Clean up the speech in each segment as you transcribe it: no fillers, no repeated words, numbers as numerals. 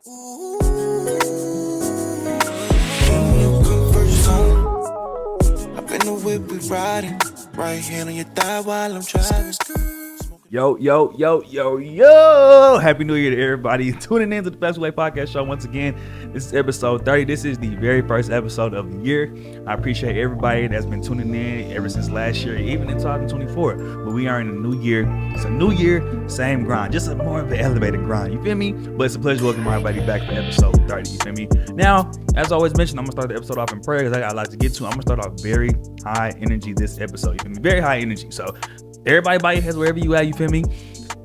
Ooh. When you come first home, hop in the whip, we riding. Right hand on your thigh while I'm driving. Yo. Happy New Year to everybody tuning in to the FAXTORY podcast show once again. This is episode 30. This is the very first episode of the year. I appreciate everybody that's been tuning in ever since last year, even in 2024. But we are in a new year. It's a new year, same grind, just a more of an elevated grind. You feel me? But it's a pleasure to welcome everybody back for episode 30. You feel me? Now, as always mentioned, I'm going to start the episode off in prayer because I got a lot to get to. I'm going to start off very high energy this episode. You feel me? Very high energy. So, everybody bow your heads wherever you at, you feel me?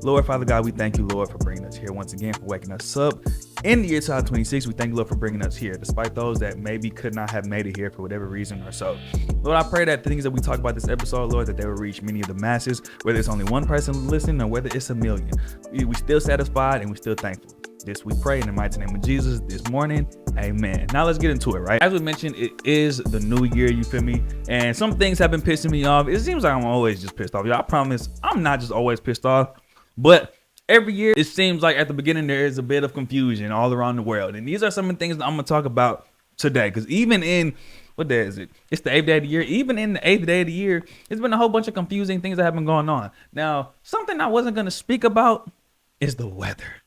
Lord, Father God, we thank you, Lord, for bringing us here once again, for waking us up in the year 2026. We thank you, Lord, for bringing us here, despite those that maybe could not have made it here for whatever reason or so. Lord, I pray that the things that we talk about this episode, Lord, that they will reach many of the masses, whether it's only one person listening or whether it's a million. We still satisfied and we still thankful. This we pray in the mighty name of Jesus this morning. Amen. Now let's get into it, right? As we mentioned, it is the new year, you feel me? And some things have been pissing me off. It seems like I'm always just pissed off. Y'all, I promise I'm not just always pissed off, but every year it seems like at the beginning there is a bit of confusion all around the world. And these are some of the things that I'm going to talk about today. Because even in, what day is it? It's the 8th day of the year. Even in the 8th day of the year, it's been a whole bunch of confusing things that have been going on. Now, something I wasn't going to speak about is the weather.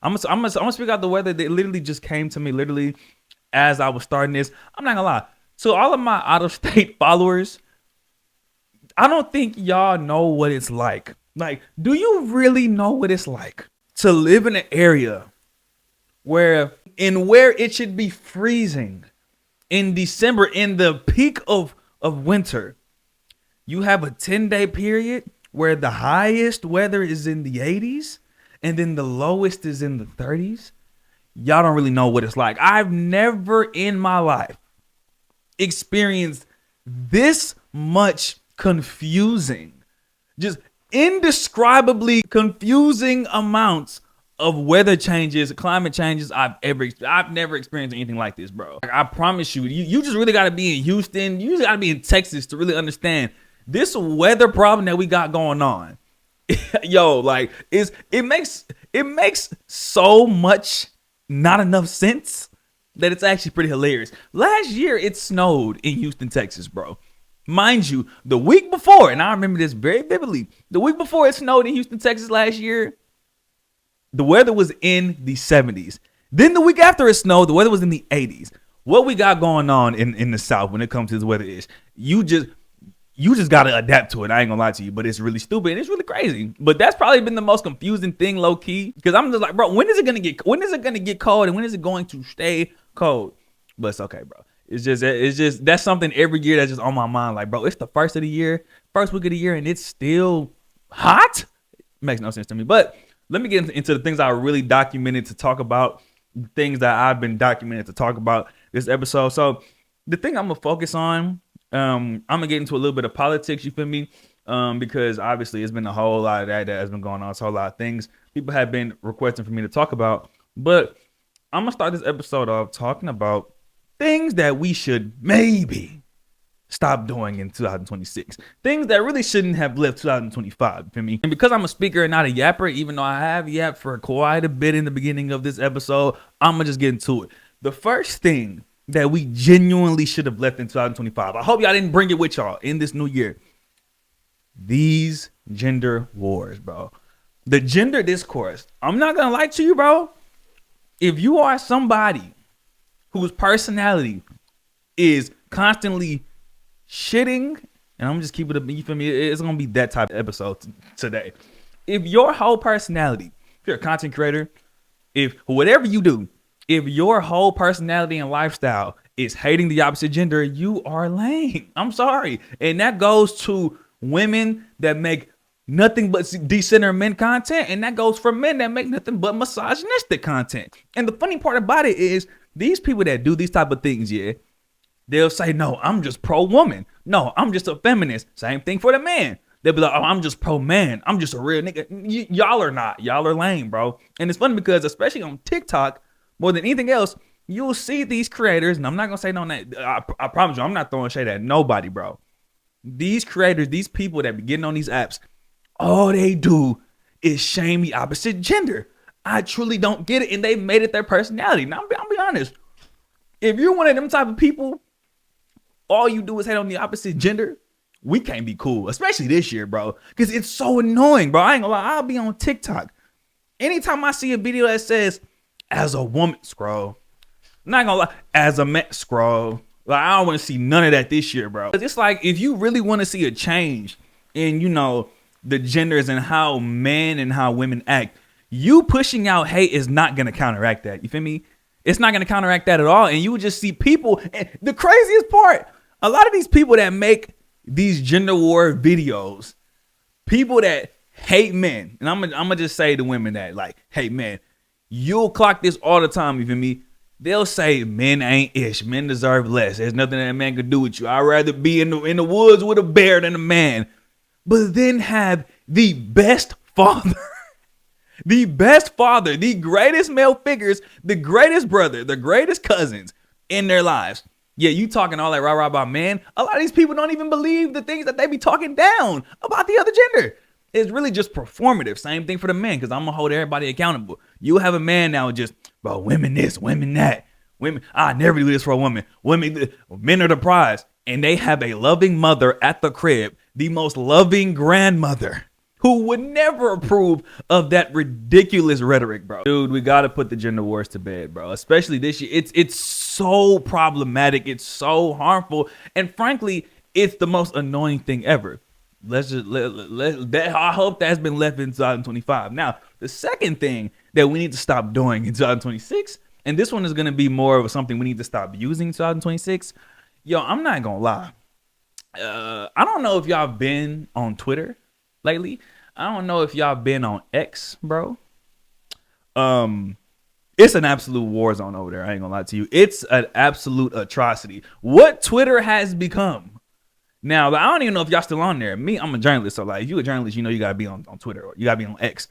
I'm gonna speak out the weather that literally just came to me literally as I was starting this. I'm not gonna lie. To all of my out-of-state followers, I don't think y'all know what it's like. Like, do you really know what it's like to live in an area where it should be freezing in December, in the peak of winter? You have a 10-day period where the highest weather is in the 80s. And then the lowest is in the 30s. Y'all don't really know what it's like. I've never in my life experienced this much confusing, just indescribably confusing amounts of weather changes, climate changes I've never experienced anything like this, bro. Like, I promise you, you just really got to be in Houston. You just got to be in Texas to really understand this weather problem that we got going on. Yo, like it makes so much not enough sense that it's actually pretty hilarious. Last year it snowed in Houston, Texas, bro. Mind you, the week before, and I remember this very vividly, the week before it snowed in Houston, Texas last year, the weather was in the 70s. Then the week after it snowed, the weather was in the 80s. What we got going on in the South when it comes to this weather is you just got to adapt to it. I ain't gonna lie to you, but it's really stupid and it's really crazy. But that's probably been the most confusing thing, low key, because I'm just like, bro, when is it gonna get cold and when is it going to stay cold? But it's okay, bro. It's just that's something every year that's just on my mind. Like, bro, it's the first week of the year, and it's still hot. It makes no sense to me. But let me get into the things I really documented to talk about, things that I've been documented to talk about this episode. So the thing I'm gonna focus on. I'm gonna get into a little bit of politics, you feel me? Because obviously it's been a whole lot of that has been going on. It's a whole lot of things people have been requesting for me to talk about. But I'm gonna start this episode off talking about things that we should maybe stop doing in 2026. Things that really shouldn't have left 2025, you feel me? And because I'm a speaker and not a yapper, even though I have yapped for quite a bit in the beginning of this episode, I'm gonna just get into it. The first thing that we genuinely should have left in 2025. I hope y'all didn't bring it with y'all in this new year. These gender wars, bro. The gender discourse. I'm not going to lie to you, bro. If you are somebody whose personality is constantly shitting, and I'm just keeping it, you feel me? It's going to be that type of episode today. If your whole personality, if you're a content creator, if whatever you do, if your whole personality and lifestyle is hating the opposite gender, you are lame. I'm sorry. And that goes to women that make nothing but decenter men content. And that goes for men that make nothing but misogynistic content. And the funny part about it is these people that do these type of things, yeah, they'll say, no, I'm just pro-woman. No, I'm just a feminist. Same thing for the man. They'll be like, oh, I'm just pro-man. I'm just a real nigga. Y'all are not. Y'all are lame, bro. And it's funny because especially on TikTok, more than anything else, you'll see these creators, and I'm not going to say no name. I promise you, I'm not throwing shade at nobody, bro. These creators, these people that be getting on these apps, all they do is shame the opposite gender. I truly don't get it. And they've made it their personality. Now, I'll be honest. If you're one of them type of people, all you do is hate on the opposite gender, we can't be cool, especially this year, bro. Because it's so annoying, bro. I ain't gonna lie. I'll be on TikTok. Anytime I see a video that says, as a woman, scroll. I'm not gonna lie. As a man, scroll. Like, I don't want to see none of that this year, bro. It's like, if you really want to see a change in, you know, the genders and how men and how women act, you pushing out hate is not going to counteract that. You feel me? It's not going to counteract that at all. And you would just see people. And the craziest part, a lot of these people that make these gender war videos, people that hate men, and I'm gonna just say to women that, like, hey, man, you'll clock this all the time. You feel me? They'll say men ain't ish. Men deserve less. There's nothing that a man could do with you. I'd rather be in the woods with a bear than a man. But then have the best father, the greatest male figures, the greatest brother, the greatest cousins in their lives. Yeah, you talking all that rah-rah about men. A lot of these people don't even believe the things that they be talking down about the other gender. It's really just performative. Same thing for the men, because I'm going to hold everybody accountable. You have a man now just, bro, women this, women that. Women, I never do this for a woman. Men are the prize. And they have a loving mother at the crib, the most loving grandmother, who would never approve of that ridiculous rhetoric, bro. Dude, we got to put the gender wars to bed, bro. Especially this year. It's so problematic. It's so harmful. And frankly, it's the most annoying thing ever. Let's just let I hope that's been left in 2025. Now, the second thing that we need to stop doing in 2026, and this one is going to be more of something we need to stop using in 2026. Yo, I'm not going to lie. I don't know if y'all been on Twitter lately. I don't know if y'all been on X, bro. It's an absolute war zone over there. I ain't gonna lie to you. It's an absolute atrocity. What Twitter has become. Now, I don't even know if y'all still on there. Me, I'm a journalist. So, like, if you're a journalist, you know you got to be on Twitter, or you got to be on X.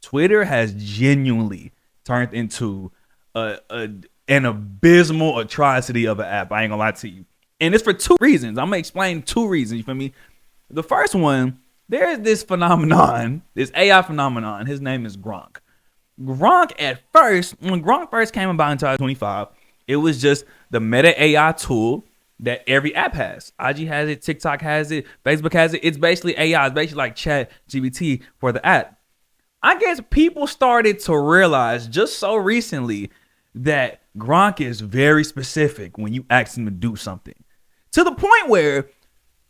Twitter has genuinely turned into an abysmal atrocity of an app. I ain't going to lie to you. And it's for two reasons. I'm going to explain two reasons. You feel me? The first one, there's this phenomenon, this AI phenomenon. His name is Gronk. Gronk when Gronk first came about in 2025, it was just the meta AI tool that every app has. IG has it, TikTok has it, Facebook has it. It's basically AI. It's basically like Chat GPT for the app. I guess people started to realize just so recently that Gronk is very specific when you ask him to do something. To the point where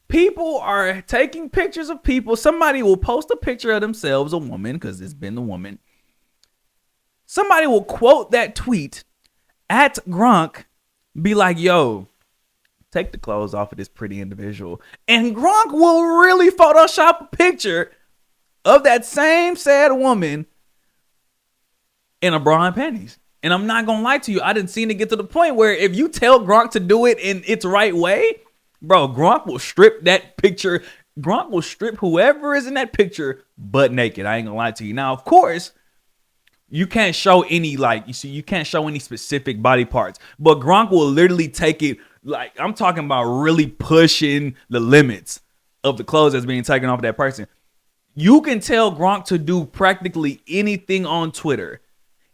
people are taking pictures of people. Somebody will post a picture of themselves, a woman, because it's been the woman. Somebody will quote that tweet at Gronk, be like, yo, take the clothes off of this pretty individual. And Gronk will really Photoshop a picture of that same sad woman in a bra and panties. And I'm not going to lie to you. I didn't see it get to the point where if you tell Gronk to do it in its right way, bro, Gronk will strip that picture. Gronk will strip whoever is in that picture butt naked. I ain't going to lie to you. Now, of course, you can't show any, you can't show any specific body parts. But Gronk will literally take it. Like, I'm talking about really pushing the limits of the clothes that's being taken off of that person. You can tell Gronk to do practically anything on Twitter,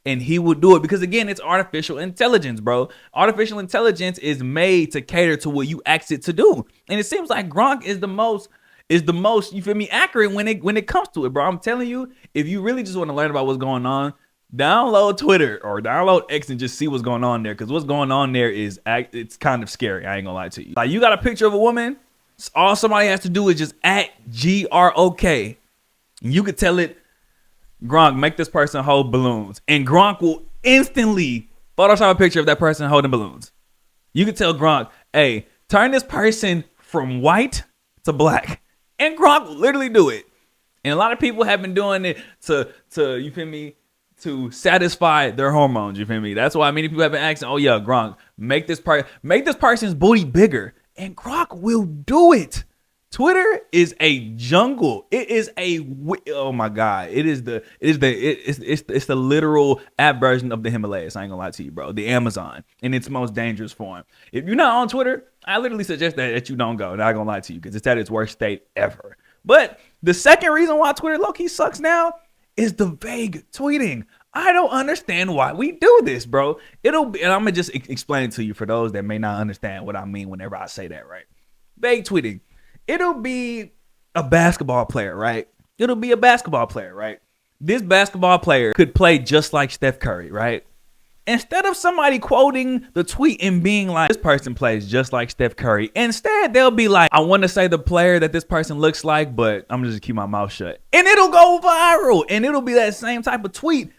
and he will do it because, again, it's artificial intelligence, bro. Artificial intelligence is made to cater to what you ask it to do, and it seems like Gronk is the most, you feel me, accurate when it comes to it, bro. I'm telling you, if you really just want to learn about what's going on, download Twitter or download X and just see what's going on there, because what's going on there it's kind of scary. I ain't gonna lie to you. Like, you got a picture of a woman, all somebody has to do is just at GROK. You could tell it, Gronk, make this person hold balloons, and Gronk will instantly Photoshop a picture of that person holding balloons. You could tell Gronk, hey, turn this person from white to black, and Gronk will literally do it. And a lot of people have been doing it to you feel me, to satisfy their hormones. You feel me? That's why many people have been asking, oh yeah, Gronk, make this person's booty bigger, and Gronk will do it. Twitter is a jungle. It is oh my God. It's the literal app version of the Himalayas. I ain't gonna lie to you, bro. The Amazon in its most dangerous form. If you're not on Twitter, I literally suggest that you don't go. Not gonna lie to you, because it's at its worst state ever. But the second reason why Twitter low-key sucks now is the vague tweeting. I don't understand why we do this, bro. It'll be, and I'm gonna just explain it to you for those that may not understand what I mean whenever I say that, right? Vague tweeting. It'll be a basketball player, right? It'll be a basketball player, right? This basketball player could play just like Steph Curry, right? Instead of somebody quoting the tweet and being like, this person plays just like Steph Curry, instead they'll be like, I want to say the player that this person looks like, but I'm just keep my mouth shut. And it'll go viral. And it'll be that same type of tweet.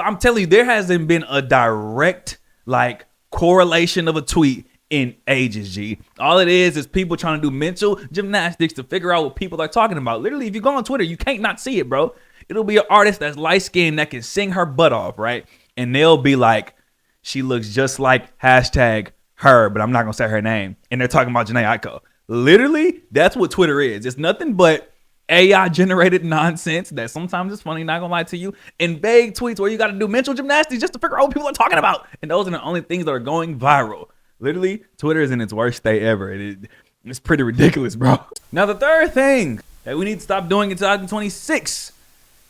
I'm telling you, there hasn't been a direct like correlation of a tweet in ages, G. All it is people trying to do mental gymnastics to figure out what people are talking about. Literally, if you go on Twitter, you can't not see it, bro. It'll be an artist that's light-skinned that can sing her butt off, right? And they'll be like, she looks just like hashtag her, but I'm not going to say her name. And they're talking about Janae Aiko. Literally, that's what Twitter is. It's nothing but AI-generated nonsense that sometimes is funny, not going to lie to you, and vague tweets where you got to do mental gymnastics just to figure out what people are talking about. And those are the only things that are going viral. Literally, Twitter is in its worst state ever. It's pretty ridiculous, bro. Now, the third thing that we need to stop doing in 2026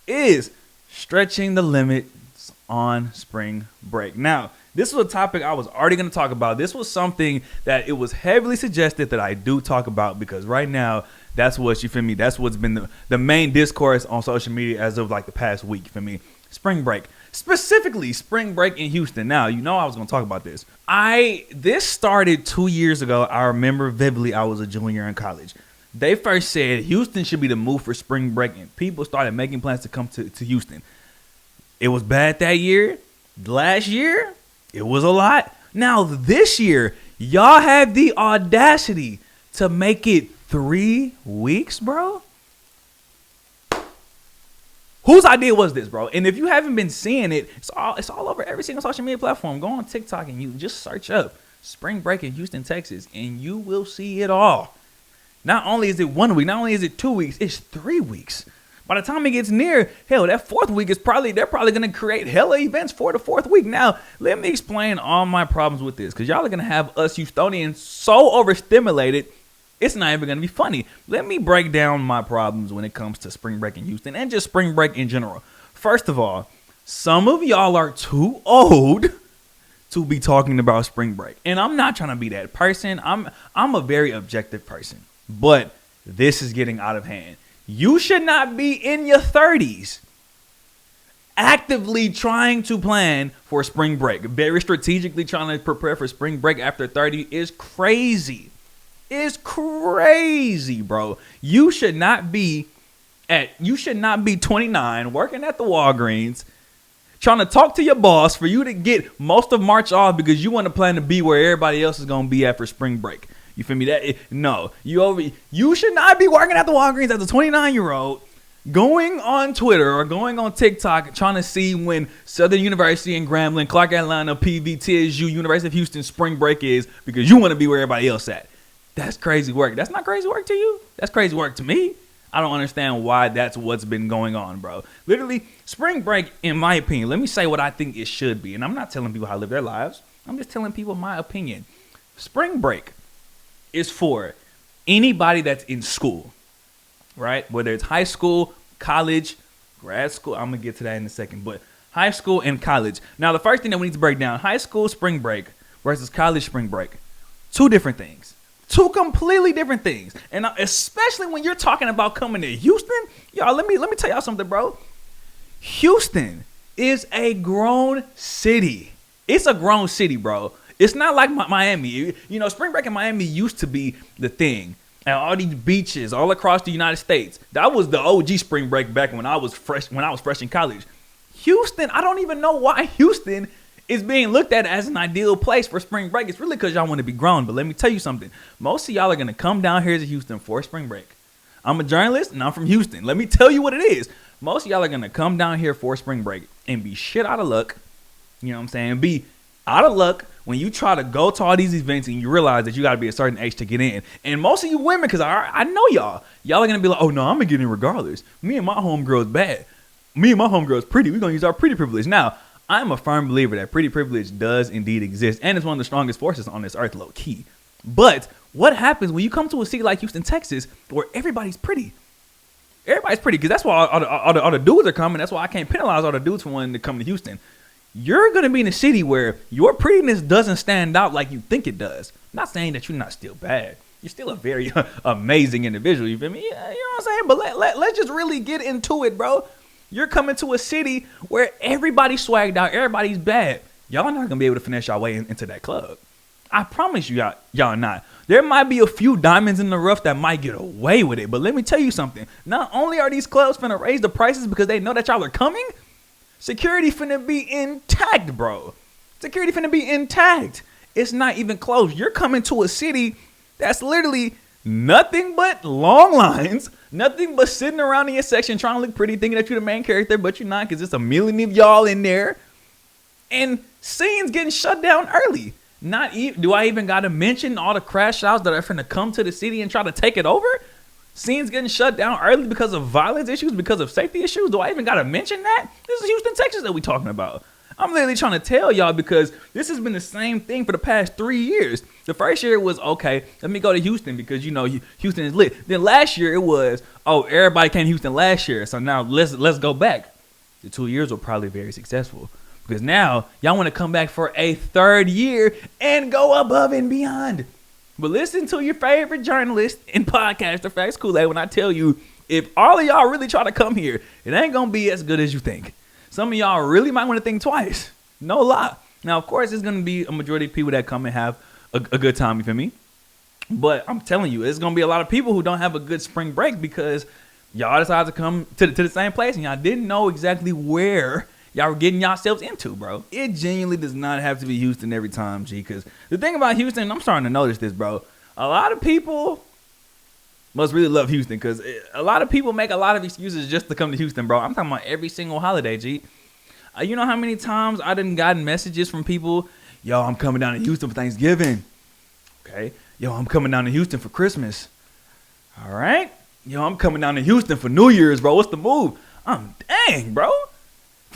is stretching the limits on spring break. Now, this was a topic I was already going to talk about. This was something that it was heavily suggested that I do talk about because right now, that's what, you feel me, that's what's been the main discourse on social media as of like the past week, you feel me? Spring break. Specifically, spring break in Houston. Now, you know I was going to talk about this. This started 2 years ago. I remember vividly I was a junior in college. They first said Houston should be the move for spring break, and people started making plans to come to Houston. It was bad that year. Last year, it was a lot. Now, this year, y'all have the audacity to make it 3 weeks, bro. Whose idea was this, bro? And if you haven't been seeing it, it's all over every single social media platform. Go on TikTok and you just search up spring break in Houston, Texas, and you will see it all. Not only is it 1 week, not only is it 2 weeks, it's 3 weeks. By the time it gets near, hell, that fourth week is they're probably going to create hella events for the fourth week. Now, let me explain all my problems with this, because y'all are going to have us Houstonians so overstimulated, it's not even going to be funny. Let me break down my problems when it comes to spring break in Houston and just spring break in general. First of all, some of y'all are too old to be talking about spring break. And I'm not trying to be that person. I'm a very objective person. But this is getting out of hand. You should not be in your 30s actively trying to plan for spring break. Very strategically trying to prepare for spring break after 30 is crazy. It's crazy, bro. You should not be 29 working at the Walgreens trying to talk to your boss for you to get most of March off because you want to plan to be where everybody else is going to be at for spring break. You feel me? No. You should not be working at the Walgreens as a 29-year-old going on Twitter or going on TikTok trying to see when Southern University and Grambling, Clark Atlanta, PV, TSU, University of Houston spring break is because you want to be where everybody else at. That's crazy work. That's not crazy work to you? That's crazy work to me. I don't understand why that's what's been going on, bro. Literally, spring break, in my opinion, let me say what I think it should be. And I'm not telling people how to live their lives. I'm just telling people my opinion. Spring break is for anybody that's in school, right? Whether it's high school, college, grad school. I'm going to get to that in a second. But high school and college. Now, the first thing that we need to break down, high school spring break versus college spring break. Two different things. Two completely different things. And especially when you're talking about coming to Houston, y'all, let me tell y'all something, bro. Houston is a grown city. It's a grown city, bro. It's not like Miami. You know, spring break in Miami used to be the thing. And all these beaches all across the United States. That was the OG spring break back when I was fresh in college. Houston, I don't even know why Houston is being looked at as an ideal place for spring break. It's really because y'all want to be grown. But let me tell you something. Most of y'all are going to come down here to Houston for spring break. I'm a journalist and I'm from Houston. Let me tell you what it is. Most of y'all are going to come down here for spring break and be shit out of luck. You know what I'm saying? Be out of luck when you try to go to all these events and you realize that you got to be a certain age to get in. And most of you women, because I know y'all are going to be like, oh, no, I'm going to get in regardless. Me and my homegirl is bad. Me and my homegirl is pretty. We're going to use our pretty privilege. Now, I'm a firm believer that pretty privilege does indeed exist. And it's one of the strongest forces on this earth, low key. But what happens when you come to a city like Houston, Texas, where everybody's pretty? everybody's pretty, because that's why all the dudes are coming. That's why I can't penalize all the dudes for wanting to come to Houston. You're going to be in a city where your prettiness doesn't stand out like you think it does. I'm not saying that you're not still bad. You're still a very amazing individual. You feel me? Yeah, you know what I'm saying? But let's just really get into it, bro. You're coming to a city where everybody's swagged out. Everybody's bad. Y'all not going to be able to finesse y'all way into that club. I promise you, y'all not. There might be a few diamonds in the rough that might get away with it. But let me tell you something. Not only are these clubs finna raise the prices because they know that y'all are coming, security finna be intact, bro. Security finna be intact. It's not even close. You're coming to a city that's literally nothing but long lines, nothing but sitting around in your section trying to look pretty, thinking that you're the main character, but you're not, because it's a million of y'all in there. And scenes getting shut down early. Not even, do I even got to mention all the crash outs that are finna come to the city and try to take it over? Scenes getting shut down early because of violence issues, because of safety issues. Do I even got to mention that? This is Houston, Texas that we talking about. I'm literally trying to tell y'all, because this has been the same thing for the past 3 years. The first year it was, okay, let me go to Houston because, you know, Houston is lit. Then last year it was, oh, everybody came to Houston last year, so now let's go back. The 2 years were probably very successful, because now y'all want to come back for a third year and go above and beyond. But listen to your favorite journalist and podcaster, Fax.Koolaid, when I tell you, if all of y'all really try to come here, it ain't going to be as good as you think. Some of y'all really might want to think twice. No lie. Now, of course, there's going to be a majority of people that come and have a good time, you feel me? But I'm telling you, there's going to be a lot of people who don't have a good spring break because y'all decided to come to the same place and y'all didn't know exactly where y'all were getting yourselves into, bro. It genuinely does not have to be Houston every time, G, because the thing about Houston, I'm starting to notice this, bro. A lot of people must really love Houston, because a lot of people make a lot of excuses just to come to Houston, bro. I'm talking about every single holiday, G. You know how many times I done gotten messages from people, yo, I'm coming down to Houston for Thanksgiving. Okay. Yo, I'm coming down to Houston for Christmas. All right. Yo, I'm coming down to Houston for New Year's, bro. What's the move? Dang, bro.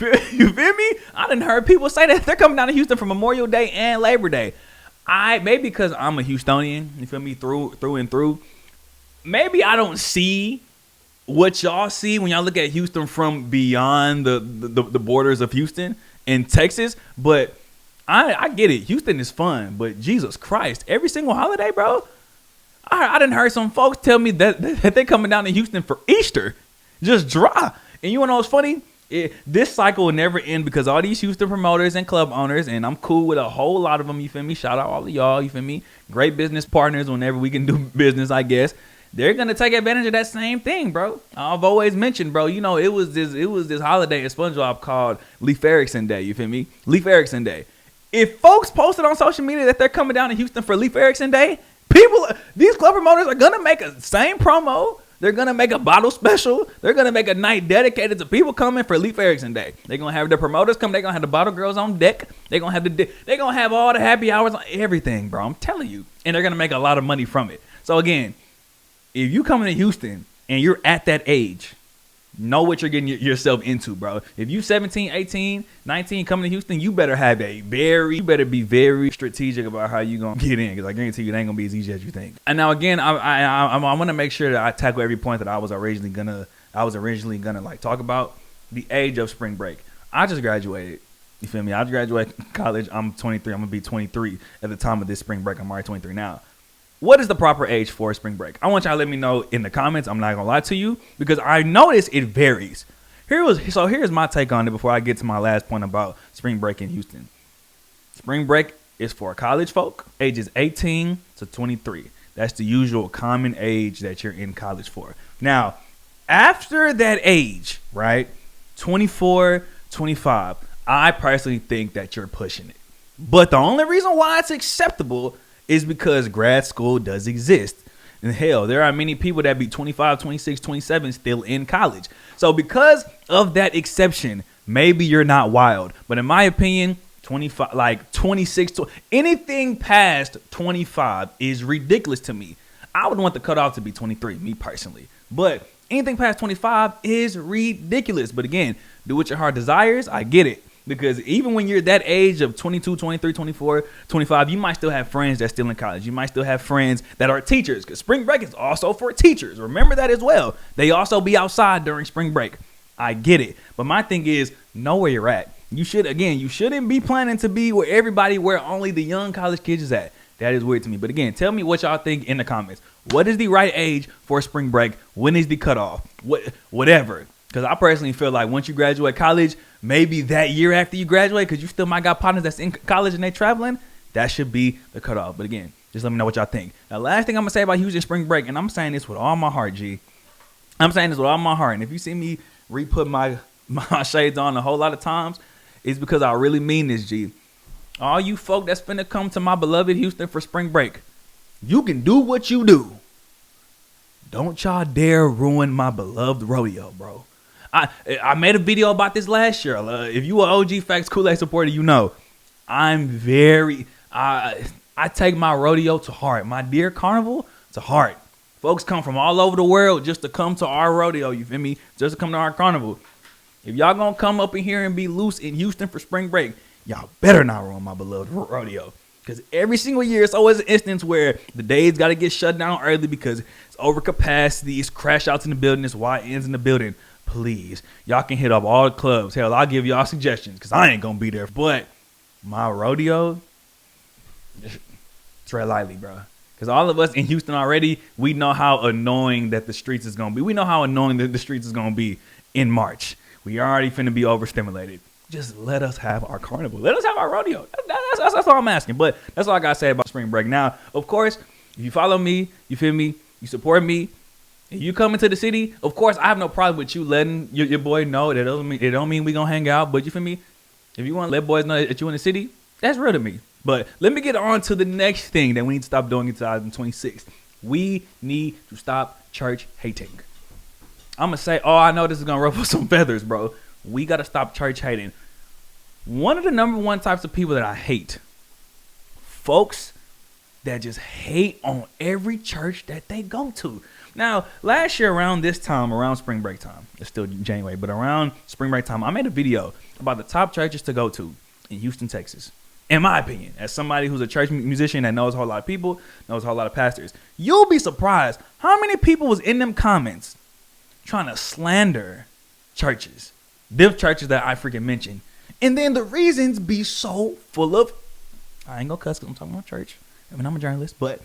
You feel me? I done heard people say that they're coming down to Houston for Memorial Day and Labor Day. Maybe because I'm a Houstonian, you feel me, through and through. Maybe I don't see what y'all see when y'all look at Houston from beyond the borders of Houston and Texas. But I get it. Houston is fun. But Jesus Christ, every single holiday, bro. I done heard some folks tell me that they're coming down to Houston for Easter. Just dry. And you know what's funny? This cycle will never end, because all these Houston promoters and club owners, and I'm cool with a whole lot of them, you feel me? Shout out all of y'all, you feel me? Great business partners whenever we can do business, I guess. They're gonna take advantage of that same thing, bro. I've always mentioned, bro. You know, it was this holiday at SpongeBob called Leif Erikson Day. You feel me? Leif Erikson Day. If folks posted on social media that they're coming down to Houston for Leif Erikson Day, these club promoters are gonna make a same promo. They're gonna make a bottle special. They're gonna make a night dedicated to people coming for Leif Erikson Day. They're gonna have their promoters come. They're gonna have the bottle girls on deck. They're gonna have all the happy hours on everything, bro. I'm telling you, and they're gonna make a lot of money from it. So again, if you coming to Houston and you're at that age, know what you're getting yourself into, bro. If you 17, 18, 19 coming to Houston, you better be very strategic about how you gonna get in, because I guarantee you it ain't gonna be as easy as you think. And now again, I want to make sure that I tackle every point that I was originally gonna like talk about. The age of spring break. I just graduated. You feel me? I just graduated college. I'm 23. I'm gonna be 23 at the time of this spring break. I'm already 23 now. What is the proper age for spring break? I want y'all to let me know in the comments. I'm not going to lie to you, because I notice it varies. Here's my take on it before I get to my last point about spring break in Houston. Spring break is for college folk, ages 18 to 23. That's the usual common age that you're in college for. Now, after that age, right, 24, 25, I personally think that you're pushing it. But the only reason why it's acceptable is because grad school does exist. And hell, there are many people that be 25, 26, 27 still in college. So because of that exception, maybe you're not wild. But in my opinion, 25, like 26, anything past 25 is ridiculous to me. I would want the cutoff to be 23, me personally. But anything past 25 is ridiculous. But again, do what your heart desires. I get it. Because even when you're that age of 22, 23, 24, 25, you might still have friends that's still in college. You might still have friends that are teachers, because spring break is also for teachers. Remember that as well. They also be outside during spring break. I get it. But my thing is, know where you're at. You shouldn't be planning to be where only the young college kids is at. That is weird to me. But again, tell me what y'all think in the comments. What is the right age for spring break? When is the cutoff? Whatever. Because I personally feel like once you graduate college, maybe that year after you graduate, because you still might got partners that's in college and they traveling, that should be the cutoff. But again, just let me know what y'all think. Now, last thing I'm going to say about Houston spring break, and I'm saying this with all my heart, G. I'm saying this with all my heart. And if you see me re-put my shades on a whole lot of times, it's because I really mean this, G. All you folk that's finna come to my beloved Houston for spring break, you can do what you do. Don't y'all dare ruin my beloved rodeo, bro. I made a video about this last year. If you are OG FAXTORY supporter, you know I'm very I take my rodeo to heart. My dear carnival to heart. Folks come from all over the world just to come to our rodeo. You feel me? Just to come to our carnival. If y'all gonna come up in here and be loose in Houston for spring break, y'all better not ruin my beloved rodeo. Because every single year, it's always an instance where the days got to get shut down early because it's over capacity, it's crash outs in the building, it's YNs in the building. Please, y'all can hit up all the clubs. Hell, I'll give y'all suggestions because I ain't going to be there. But my rodeo, tread lightly, bro. Because all of us in Houston already, we know how annoying that the streets is going to be. We know how annoying that the streets is going to be in March. We already finna be overstimulated. Just let us have our carnival. Let us have our rodeo. That's all I'm asking. But that's all I got to say about spring break. Now, of course, if you follow me, you feel me, you support me, and you come into the city, of course, I have no problem with you letting your boy know. That don't mean we going to hang out. But you feel me? If you want to let boys know that you in the city, that's real to me. But let me get on to the next thing that we need to stop doing in 2026. We need to stop church hating. I'm going to say, I know this is going to ruffle some feathers, bro. We got to stop church hating. One of the number one types of people that I hate, folks that just hate on every church that they go to. Now, last year around this time, around spring break time, it's still January, but around spring break time, I made a video about the top churches to go to in Houston, Texas. In my opinion, as somebody who's a church musician that knows a whole lot of people, knows a whole lot of pastors, you'll be surprised how many people was in them comments trying to slander churches, them churches that I freaking mentioned. And then the reasons be so full of, I ain't gonna cuss because I'm talking about church. I mean, I'm a journalist, but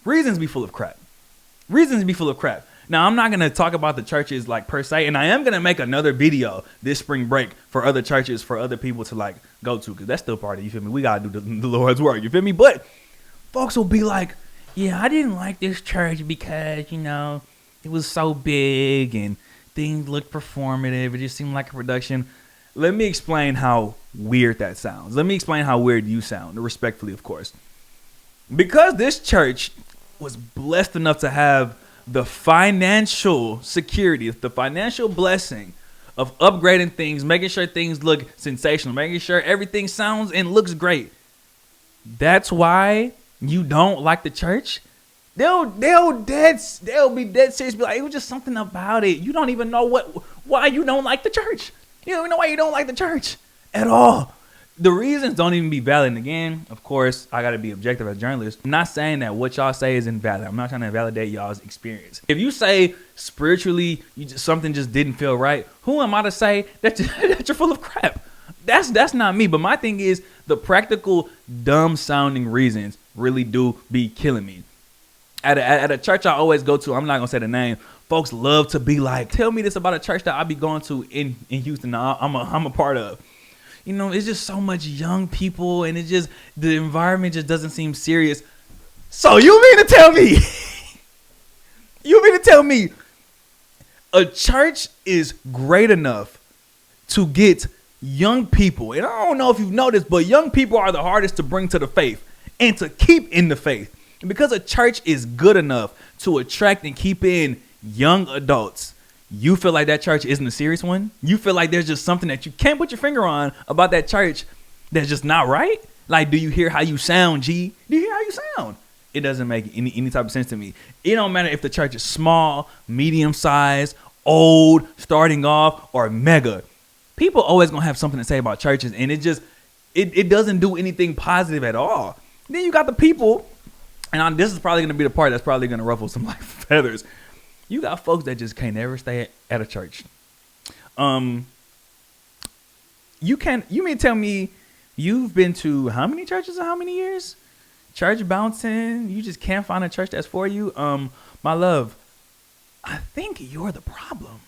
reasons be full of crap. Reasons be full of crap. Now, I'm not going to talk about the churches like per se, and I am going to make another video this spring break for other churches, for other people to like go to, because that's still part of, you feel me? We got to do the Lord's work, you feel me? But folks will be like, yeah, I didn't like this church because, you know, it was so big and things looked performative. It just seemed like a production. Let me explain how weird that sounds. Let me explain how weird you sound, respectfully, of course. Because this church was blessed enough to have the financial security, the financial blessing of upgrading things, making sure things look sensational, making sure everything sounds and looks great. That's why you don't like the church. They'll be dead serious. Be like, it was just something about it. You don't even know why you don't like the church. You don't even know why you don't like the church at all. The reasons don't even be valid. And again, of course, I got to be objective as a journalist. I'm not saying that what y'all say is invalid. I'm not trying to invalidate y'all's experience. If you say spiritually something just didn't feel right, who am I to say that you're full of crap? That's not me. But my thing is, the practical, dumb sounding reasons really do be killing me. At a church I always go to, I'm not going to say the name, folks love to be like, tell me this about a church that I be going to in Houston that I'm a part of. You know, it's just so much young people, and the environment just doesn't seem serious. So you mean to tell me a church is great enough to get young people, and I don't know if you've noticed, but young people are the hardest to bring to the faith and to keep in the faith. And because a church is good enough to attract and keep in young adults, you feel like that church isn't a serious one? You feel like there's just something that you can't put your finger on about that church that's just not right? Like, do you hear how you sound, G? Do you hear how you sound? It doesn't make any type of sense to me. It don't matter if the church is small, medium size, old, starting off, or mega. people always gonna have something to say about churches, and it doesn't do anything positive at all. Then you got the people, and this is probably gonna be the part that's probably gonna ruffle some like feathers. You got folks that just can't ever stay at a church. You mean tell me you've been to how many churches in how many years? Church bouncing, you just can't find a church that's for you. My love, I think you're the problem.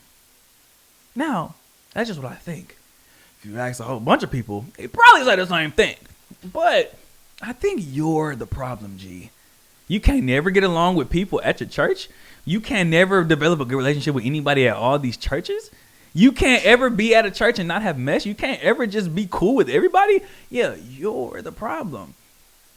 Now, that's just what I think. If you ask a whole bunch of people, they probably say the same thing. But I think you're the problem, G. You can't never get along with people at your church. You can't never develop a good relationship with anybody at all these churches. You can't ever be at a church and not have mess. You can't ever just be cool with everybody. Yeah, you're the problem.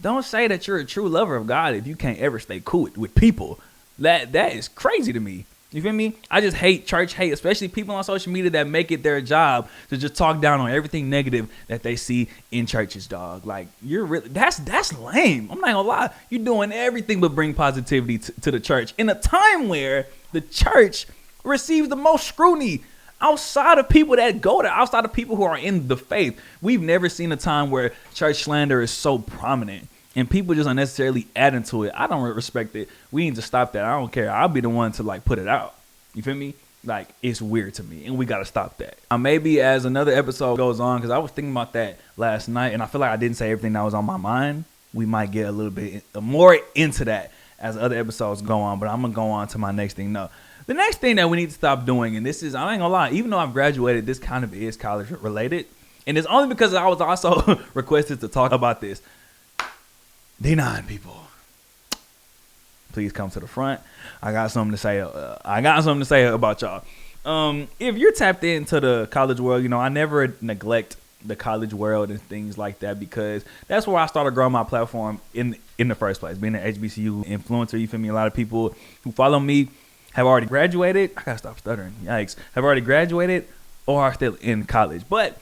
Don't say that you're a true lover of God if you can't ever stay cool with people. That is crazy to me. You feel me? I just hate church hate, especially people on social media that make it their job to just talk down on everything negative that they see in churches, dog. Like, you're really, that's lame. I'm not gonna lie. You're doing everything but bring positivity to the church in a time where the church receives the most scrutiny. Outside of people that go there, outside of people who are in the faith, we've never seen a time where church slander is so prominent and people just unnecessarily add into it. I don't respect it. We need to stop that. I don't care. I'll be the one to like put it out. You feel me? Like, it's weird to me and we got to stop that. Maybe as another episode goes on, because I was thinking about that last night and I feel like I didn't say everything that was on my mind. We might get a little bit more into that as other episodes go on, but I'm going to go on to my next thing. No. The next thing that we need to stop doing, and this is, I ain't gonna lie, even though I've graduated, this kind of is college related. And it's only because I was also requested to talk about this. D9 people, please come to the front. I got something to say. About y'all. If you're tapped into the college world, you know, I never neglect the college world and things like that because that's where I started growing my platform in the first place. Being an HBCU influencer, you feel me? A lot of people who follow me have already graduated. I gotta stop stuttering. Yikes. Have already graduated or are still in college. But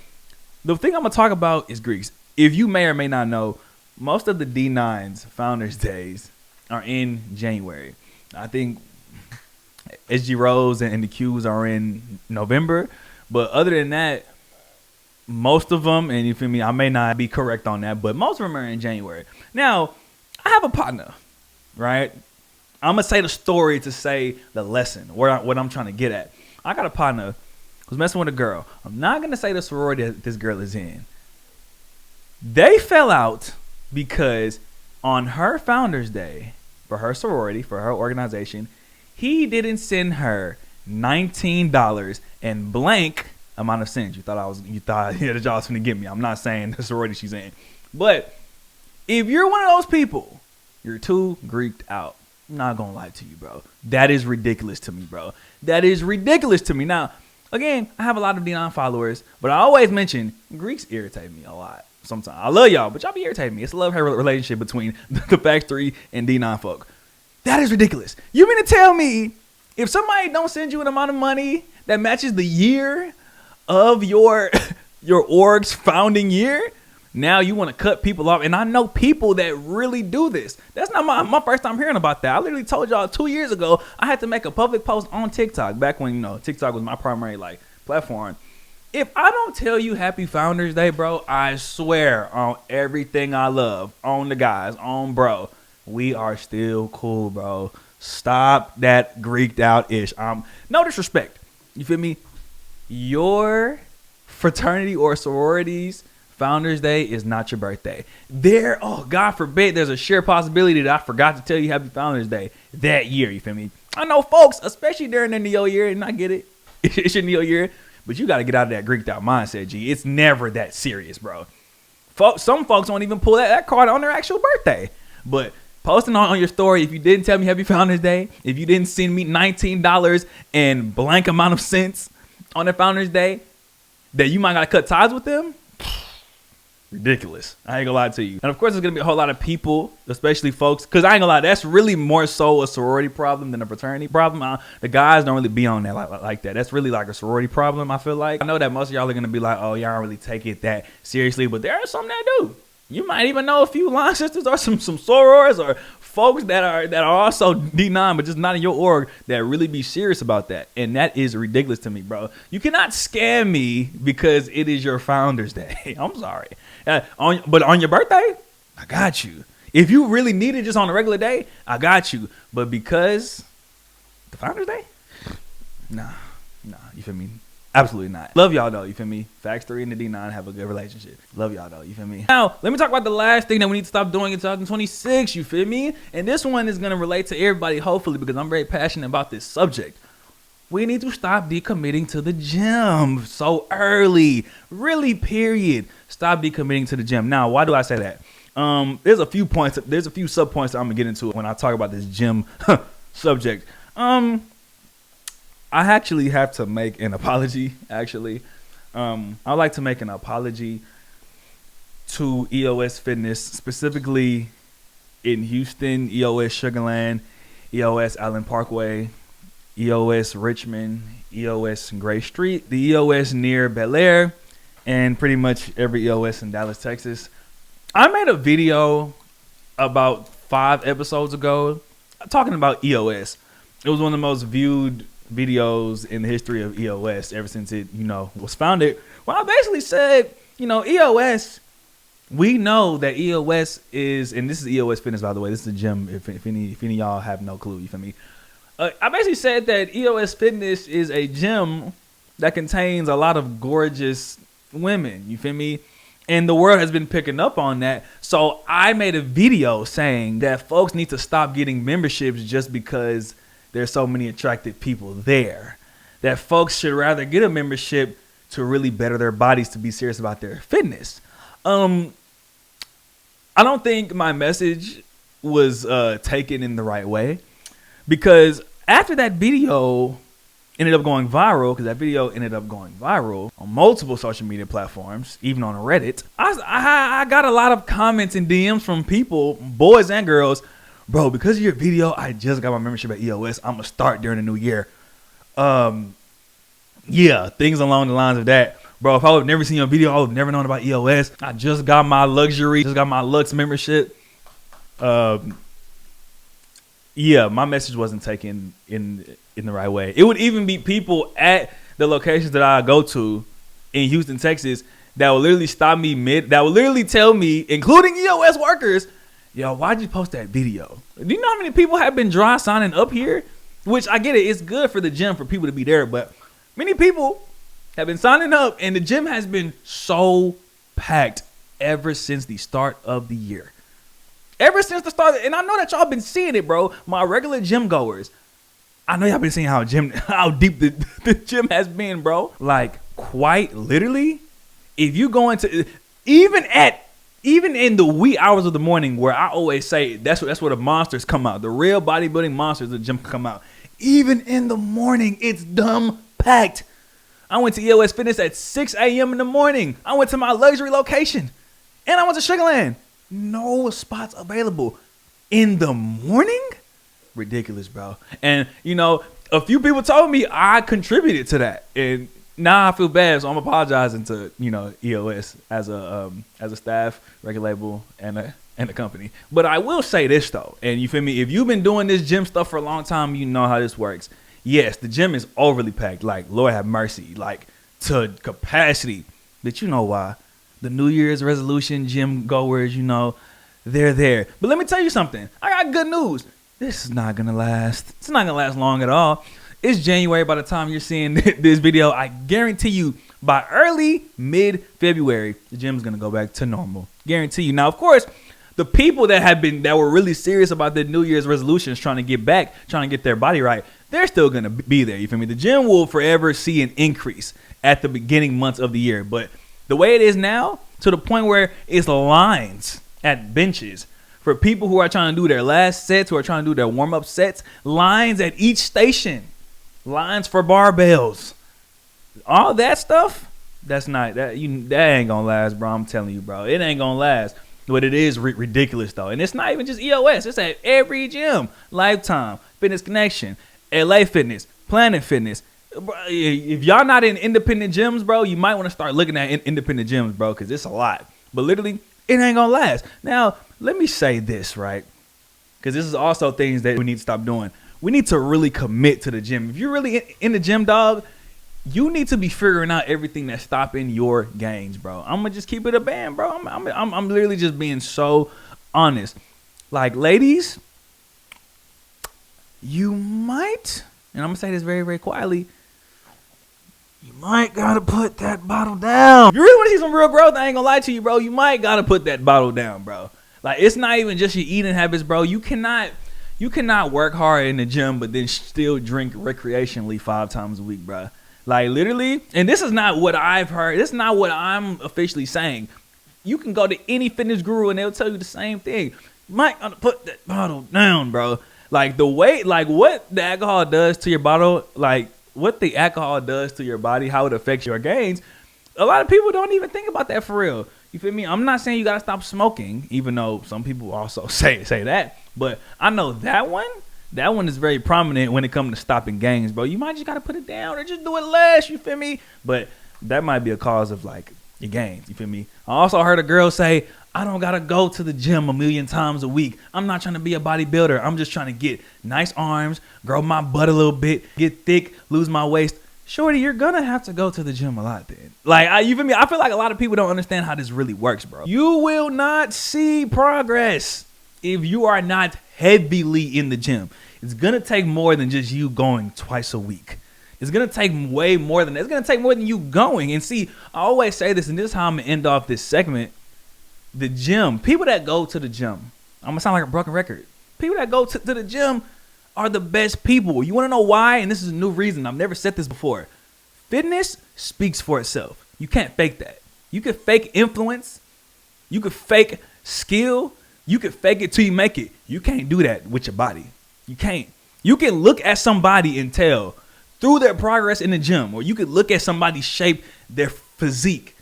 the thing I'm gonna talk about is Greeks. If you may or may not know, most of the D9's Founders Days are in January. I think SG Rose and the Qs are in November. But other than that, most of them, and you feel me, I may not be correct on that, but most of them are in January. Now, I have a partner, right? I'm going to say the story to say the lesson, what I'm trying to get at. I got a partner who's messing with a girl. I'm not going to say the sorority that this girl is in. They fell out because on her Founders Day, for her sorority, for her organization, he didn't send her $19 and blank amount of cents. You thought the job was going to get me. I'm not saying the sorority she's in. But if you're one of those people, you're too Greeked out. I'm not gonna lie to you, bro. That is ridiculous to me, bro. That is ridiculous to me. Now, again, I have a lot of D9 followers, but I always mention Greeks irritate me a lot. Sometimes I love y'all, but y'all be irritating me. It's a love-hate relationship between the FAXTORY and D9 folk. That is ridiculous. You mean to tell me if somebody don't send you an amount of money that matches the year of your org's founding year, now you want to cut people off? And I know people that really do this. That's not my first time hearing about that. I literally told y'all 2 years ago I had to make a public post on TikTok back when, you know, TikTok was my primary like platform. If I don't tell you Happy Founders Day, bro, I swear on everything I love, on the guys, on bro, we are still cool, bro. Stop that Greeked out ish. No disrespect. You feel me? Your fraternity or sororities Founders Day is not your birthday. God forbid, there's a sheer possibility that I forgot to tell you Happy Founders Day that year. You feel me? I know folks, especially during the Neo year, and I get it. It's your Neo year, but you got to get out of that Greeked out mindset, G. It's never that serious, bro. Some folks won't even pull that card on their actual birthday. But posting on your story, if you didn't tell me Happy Founders Day, if you didn't send me $19 and blank amount of cents on their Founders Day, that you might got to cut ties with them. Ridiculous. I ain't gonna lie to you. And of course, there's gonna be a whole lot of people, especially folks, because I ain't gonna lie, that's really more so a sorority problem than a fraternity problem. The guys don't really be on that like that. That's really like a sorority problem, I feel like. I know that most of y'all are gonna be like, oh, y'all don't really take it that seriously, but there are some that do. You might even know a few line sisters or some sorors or folks that are also D9 but just not in your org that really be serious about that. And that is ridiculous to me, bro. You cannot scam me because it is your Founders Day. I'm sorry. But on your birthday, I got you. If you really need it just on a regular day, I got you. But because the Founders Day? Nah, you feel me? Absolutely not. Love y'all though, you feel me? FAXTORY and the D9 have a good relationship. Love y'all though, you feel me? Now, let me talk about the last thing that we need to stop doing in 2026, you feel me? And this one is gonna relate to everybody, hopefully, because I'm very passionate about this subject. We need to stop decommitting to the gym so early. Really, period. Stop decommitting to the gym. Now, why do I say that? There's a few sub points that I'm gonna get into when I talk about this gym subject. I actually have to make an apology, actually. I'd like to make an apology to EOS Fitness, specifically in Houston, EOS Sugarland, EOS Allen Parkway, EOS Richmond, EOS Gray Street, the EOS near Bel Air, and pretty much every EOS in Dallas, Texas. I made a video about 5 episodes ago talking about EOS. It was one of the most viewed videos in the history of EOS ever since it, was founded. Well, I basically said, EOS, we know that EOS is, and this is EOS Fitness, by the way. This is a gym, if any of y'all have no clue, you feel me? I basically said that EOS Fitness is a gym that contains a lot of gorgeous women, you feel me? And the world has been picking up on that. So I made a video saying that folks need to stop getting memberships just because there's so many attractive people there. That folks should rather get a membership to really better their bodies, to be serious about their fitness. I don't think my message was taken in the right way, because after that video ended up going viral, because that video ended up going viral on multiple social media platforms, even on Reddit, I got a lot of comments and DMs from people, boys and girls. Bro, because of your video, I just got my membership at EOS. I'm going to start during the new year. Yeah, things along the lines of that. Bro, if I would have never seen your video, I would have never known about EOS. I just got my Lux membership. Yeah, my message wasn't taken in the right way. It would even be people at the locations that I go to in Houston, Texas, that would literally stop me that would literally tell me, including EOS workers, yo, why'd you post that video? Do you know how many people have been dry signing up here? Which I get it. It's good for the gym for people to be there. But many people have been signing up, and the gym has been so packed ever since the start of the year. Ever since the start. And I know that y'all been seeing it, bro. My regular gym goers. I know y'all been seeing how deep the gym has been, bro. Like, quite literally, if you go into, even in the wee hours of the morning, where I always say that's where the monsters come out. The real bodybuilding monsters of the gym come out. Even in the morning, it's dumb packed. I went to EOS Fitness at 6 a.m. in the morning. I went to my luxury location. And I went to Sugarland. No spots available. In the morning? Ridiculous, bro. And, a few people told me I contributed to that. And now I feel bad, so I'm apologizing to, EOS as a staff, record label, and a company. But I will say this, though, and you feel me? If you've been doing this gym stuff for a long time, you know how this works. Yes, the gym is overly packed, like, Lord have mercy, like, to capacity. But you know why? The New Year's resolution gym goers, they're there. But let me tell you something. I got good news. This is not going to last. It's not going to last long at all. It's January by the time you're seeing this video. I guarantee you by early, mid-February, the gym's going to go back to normal. Guarantee you. Now, of course, the people that were really serious about their New Year's resolutions, trying to get their body right, they're still going to be there. You feel me? The gym will forever see an increase at the beginning months of the year. But the way it is now, to the point where it's lines at benches for people who are trying to do their last sets, who are trying to do their warm-up sets, lines at each station, lines for barbells, all that stuff, that ain't gonna last, bro. I'm telling you, bro, it ain't gonna last. But it is ridiculous, though. And it's not even just EOS. It's at every gym. Lifetime, Fitness Connection, LA Fitness, Planet Fitness. If y'all not in independent gyms, bro, you might want to start looking at independent gyms, bro, because it's a lot. But literally, it ain't gonna last. Now, let me say this, right? Because this is also things that we need to stop doing. We need to really commit to the gym. If you're really in the gym, dog, you need to be figuring out everything that's stopping your gains, bro. I'm gonna just keep it a band, bro. I'm literally just being so honest. Like, ladies, you might, and I'm gonna say this very, very quietly, you might gotta put that bottle down. If you really want to see some real growth, I ain't gonna lie to you, bro. You might gotta put that bottle down, bro. Like, it's not even just your eating habits, bro. You cannot work hard in the gym, but then still drink recreationally 5 times a week, bro. Like, literally, and this is not what I've heard. This is not what I'm officially saying. You can go to any fitness guru and they'll tell you the same thing. You might gotta put that bottle down, bro. Like, the weight, like what the alcohol does to your bottle, like what the alcohol does to your body, how it affects your gains. A lot of people don't even think about that for real. You feel me? I'm not saying you gotta stop smoking, even though some people also say that. But I know that one is very prominent when it comes to stopping gains, bro. You might just gotta put it down or just do it less. You feel me? But that might be a cause of like your gains. You feel me? I also heard a girl say, I don't gotta go to the gym 1,000,000 times a week. I'm not trying to be a bodybuilder. I'm just trying to get nice arms, grow my butt a little bit, get thick, lose my waist. Shorty, you're gonna have to go to the gym a lot then. Like, you feel me? I feel like a lot of people don't understand how this really works, bro. You will not see progress if you are not heavily in the gym. It's gonna take more than just you going twice a week. It's gonna take way more than that. It's gonna take more than you going. And see, I always say this, and this is how I'm gonna end off this segment. The gym, people that go to the gym, I'm gonna sound like a broken record. People that go to the gym are the best people. You wanna know why? And this is a new reason. I've never said this before. Fitness speaks for itself. You can't fake that. You can fake influence. You can fake skill. You can fake it till you make it. You can't do that with your body. You can't. You can look at somebody and tell through their progress in the gym, or you could look at somebody's shape, their physique,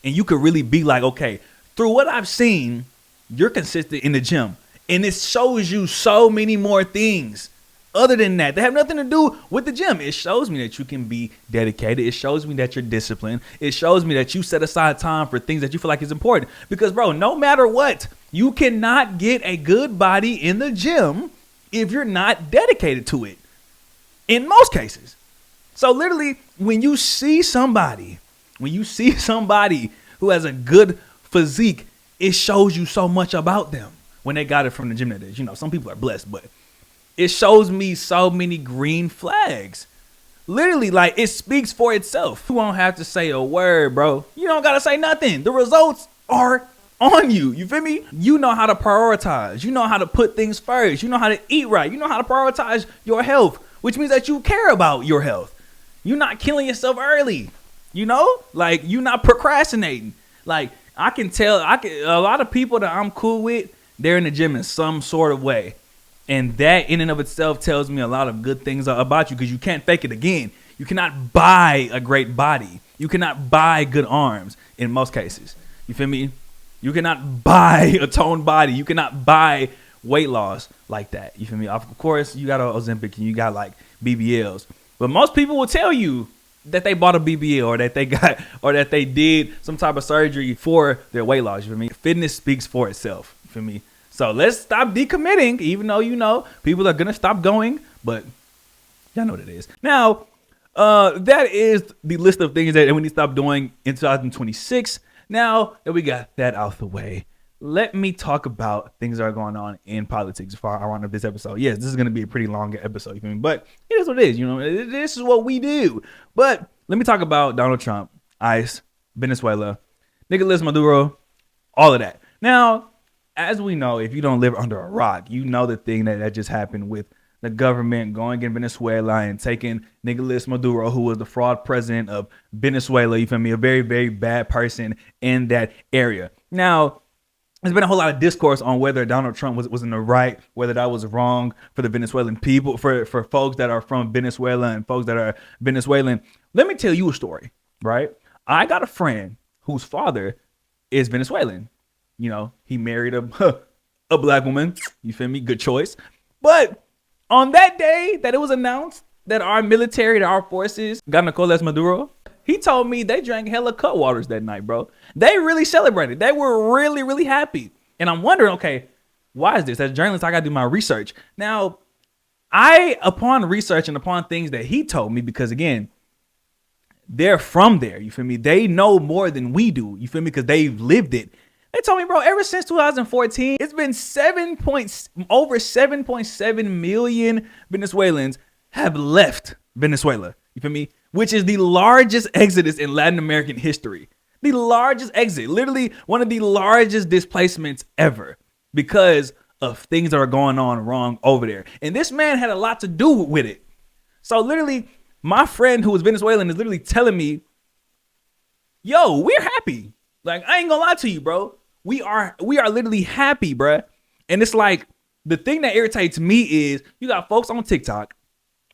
and you could really be like, okay, through what I've seen, you're consistent in the gym. And it shows you so many more things other than that. They have nothing to do with the gym. It shows me that you can be dedicated. It shows me that you're disciplined. It shows me that you set aside time for things that you feel like is important. Because, bro, no matter what, you cannot get a good body in the gym if you're not dedicated to it. In most cases. So literally, when you see somebody who has a good physique, it shows you so much about them when they got it from the gym. That is, you know, some people are blessed, but it shows me so many green flags. Literally, like, it speaks for itself. You won't have to say a word, bro. You don't gotta say nothing. The results are on you. You feel me? You know how to prioritize. You know how to put things first. You know how to eat right. You know how to prioritize your health, which means that you care about your health. You're not killing yourself early. You know, like, you're not procrastinating. Like, I can tell, a lot of people that I'm cool with, they're in the gym in some sort of way. And that in and of itself tells me a lot of good things about you, because you can't fake it again. You cannot buy a great body. You cannot buy good arms in most cases. You feel me? You cannot buy a toned body. You cannot buy weight loss like that. You feel me? Of course, you got Ozempic and you got like BBLs. But most people will tell you that they bought a BBL or that they got, or that they did some type of surgery for their weight loss. You feel me? Fitness speaks for itself. You feel me? So let's stop decommitting, even though, you know, people are going to stop going, but y'all know what it is. Now, that is the list of things that we need to stop doing in 2026. Now that we got that out the way, let me talk about things that are going on in politics before I round up this episode. Yes, this is going to be a pretty long episode, you feel me? But it is what it is, you know, this is what we do. But let me talk about Donald Trump, ICE, Venezuela, Nicolas Maduro, all of that. Now, as we know, if you don't live under a rock, you know the thing that just happened with the government going in Venezuela and taking Nicolas Maduro, who was the fraud president of Venezuela, you feel me, a very, very bad person in that area. Now, there's been a whole lot of discourse on whether Donald Trump was in the right, whether that was wrong for the Venezuelan people, for folks that are from Venezuela and folks that are Venezuelan. Let me tell you a story, right? I got a friend whose father is Venezuelan. You know, he married a black woman. You feel me? Good choice. But on that day that it was announced that our military, that our forces got Nicolas Maduro, He told me they drank hella cut waters that night, bro. They really celebrated. They were really, really happy. And I'm wondering, okay, why is this? As a journalist, I got to do my research. Now, upon research and upon things that he told me, because again, they're from there, you feel me? They know more than we do, you feel me? Because they've lived it. They told me, bro, ever since 2014, it's been over 7.7 million Venezuelans have left Venezuela, you feel me? Which is the largest exodus in Latin American history. The largest exit, literally one of the largest displacements ever because of things that are going on wrong over there. And this man had a lot to do with it. So literally, my friend who was Venezuelan is literally telling me, yo, we're happy. Like, I ain't gonna lie to you, bro. We are literally happy, bro. And it's like, the thing that irritates me is you got folks on TikTok,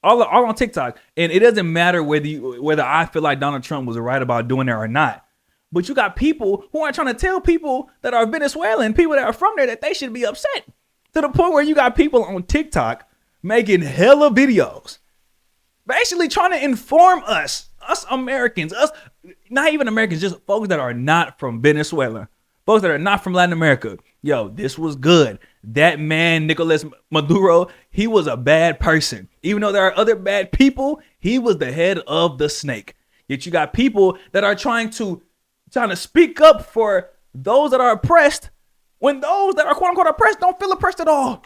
all on TikTok, and it doesn't matter whether I feel like Donald Trump was right about doing that or not. But you got people who are trying to tell people that are Venezuelan, people that are from there, that they should be upset. To the point where you got people on TikTok making hella videos, basically trying to inform us Americans, not even Americans, just folks that are not from Venezuela, folks that are not from Latin America. Yo, this was good. That man, Nicolas Maduro, he was a bad person. Even though there are other bad people, he was the head of the snake. Yet you got people that are trying to speak up for those that are oppressed, when those that are quote unquote oppressed don't feel oppressed at all.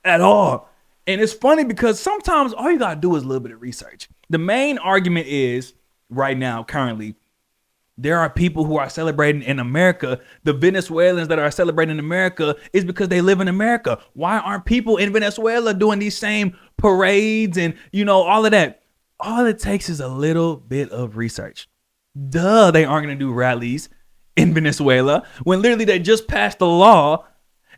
At all. And it's funny because sometimes all you gotta do is a little bit of research. The main argument is right now, currently, there are people who are celebrating in America. The Venezuelans that are celebrating in America is because they live in America. Why aren't people in Venezuela doing these same parades and, all of that? All it takes is a little bit of research. Duh, they aren't going to do rallies in Venezuela when literally they just passed a law